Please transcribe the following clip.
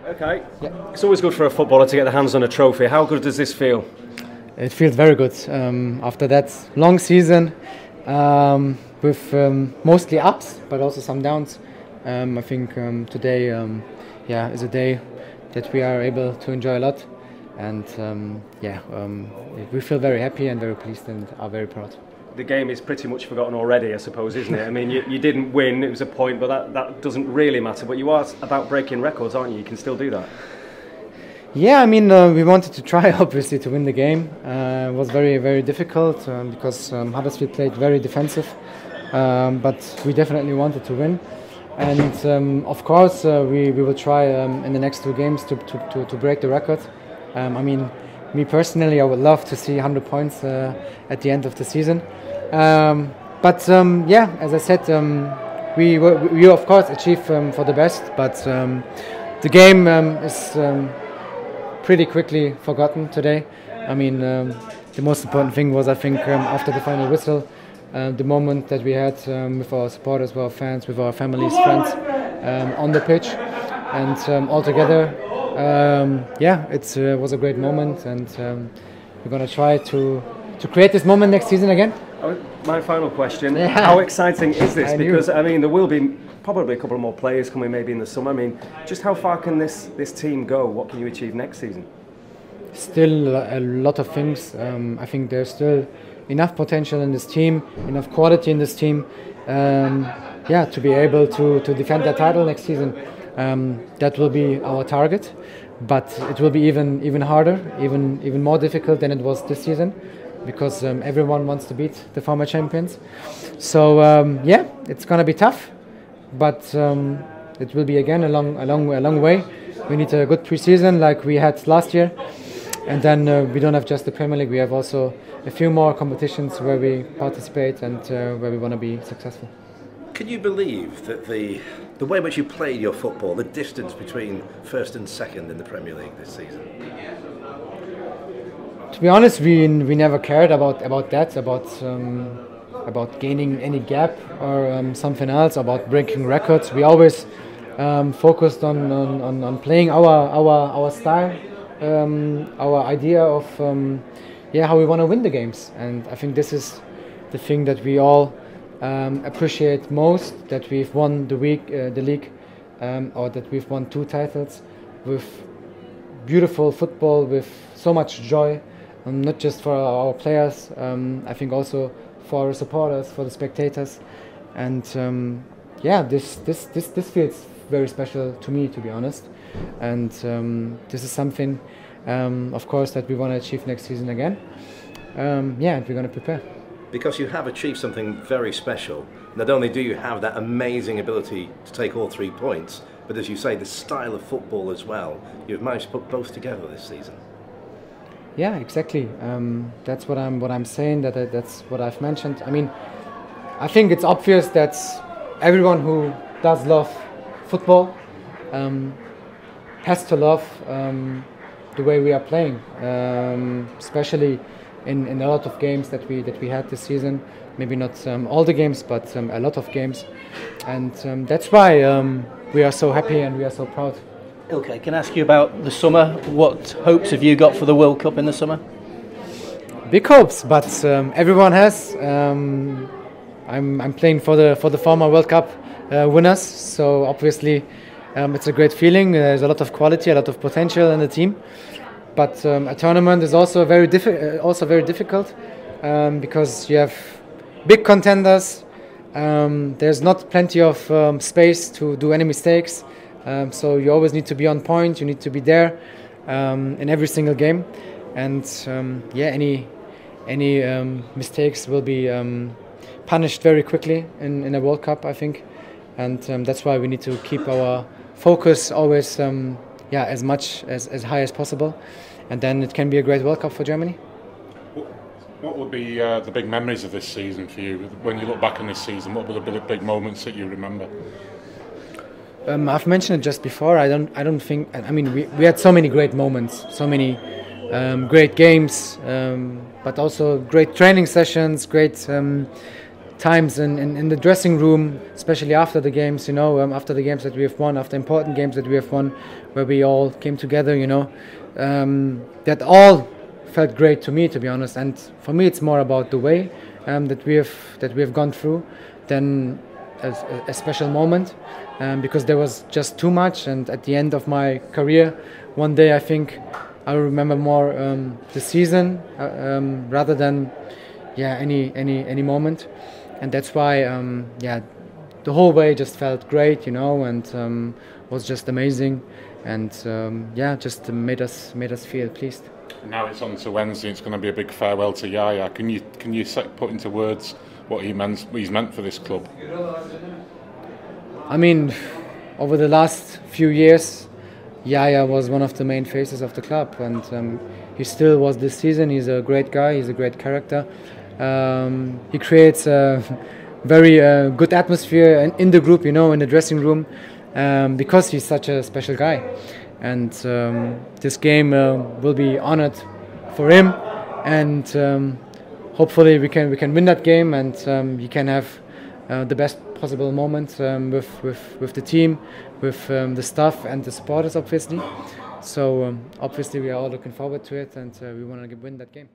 Okay. Yeah. It's always good for a footballer to get their hands on a trophy. How good does this feel? It feels very good. After that long season, with mostly ups, but also some downs, I think today is a day that we are able to enjoy a lot. And we feel very happy and very pleased and are very proud. The game is pretty much forgotten already, I suppose, isn't it? I mean, you didn't win, it was a point, but that doesn't really matter. But you are about breaking records, aren't you? You can still do that. Yeah, I mean, we wanted to try, obviously, to win the game. It was very, very difficult because Huddersfield played very defensive, but we definitely wanted to win. And of course, we will try in the next 2 games to break the record. I mean, me personally, I would love to see 100 points at the end of the season. But as I said, we of course achieve for the best, but the game is pretty quickly forgotten today. I mean, the most important thing was, I think, after the final whistle, the moment that we had with our supporters, with our fans, with our families, friends on the pitch, and all together. It was a great moment, and we're going to try to create this moment next season again. My final question, how exciting is this? Because, I mean, there will be probably a couple more players coming maybe in the summer. I mean, just how far can this team go? What can you achieve next season? Still a lot of things. I think there's still enough potential in this team, enough quality in this team, to be able to defend that title next season. That will be our target, but it will be even harder, even more difficult than it was this season, because everyone wants to beat the former champions. So it's gonna be tough, but it will be again a long way. We need a good pre-season like we had last year, and then we don't have just the Premier League. We have also a few more competitions where we participate and where we want to be successful. Can you believe that the way in which you played your football, the distance between first and second in the Premier League this season? To be honest, we never cared about that, about gaining any gap or something else, about breaking records. We always focused on playing our style, our idea of how we want to win the games. And I think this is the thing that we all appreciate most, that we've won the league, or that we've won 2 titles with beautiful football, with so much joy, not just for our players, I think also for our supporters, for the spectators, and this feels very special to me, to be honest, and this is something, of course, that we want to achieve next season again. And we're going to prepare. Because you have achieved something very special. Not only do you have that amazing ability to take all 3 points, but as you say, the style of football as well. You've managed to put both together this season. Yeah, exactly. That's what I'm saying. That's what I've mentioned. I mean, I think it's obvious that everyone who does love football has to love the way we are playing, especially in a lot of games that we had this season. Maybe not all the games, but a lot of games, and that's why we are so happy and we are so proud. Ilkay, can I ask you about the summer? What hopes have you got for the World Cup in the summer? Big hopes, but everyone has. I'm playing for the former World Cup winners, so obviously it's a great feeling. There's a lot of quality, a lot of potential in the team. But a tournament is also very difficult because you have big contenders. There's not plenty of space to do any mistakes, so you always need to be on point. You need to be there in every single game, and any mistakes will be punished very quickly in a World Cup, I think, and that's why we need to keep our focus always as high as possible, and then it can be a great World Cup for Germany. What would be the big memories of this season for you? When you look back on this season, what were the big moments that you remember? I've mentioned it just before. I don't think. I mean, we had so many great moments, so many great games, but also great training sessions, great times in the dressing room, especially after the games, after the games that we have won, after important games that we have won, where we all came together, that all felt great to me, to be honest. And for me, it's more about the way that we have gone through than a special moment, because there was just too much. And at the end of my career, one day I think I will remember more the season rather than any moment. And that's why the whole way just felt great, and was just amazing, and just made us feel pleased. Now it's on to Wednesday. It's going to be a big farewell to Yaya. Can you put into words what he's meant for this club? I mean, over the last few years, Yaya was one of the main faces of the club, and he still was this season. He's a great guy. He's a great character. He creates a very good atmosphere in the group, in the dressing room, because he's such a special guy. And this game will be honored for him, and hopefully we can win that game, and he can have the best possible moment with the team, with the staff and the supporters, obviously. So obviously we are all looking forward to it, and we want to win that game.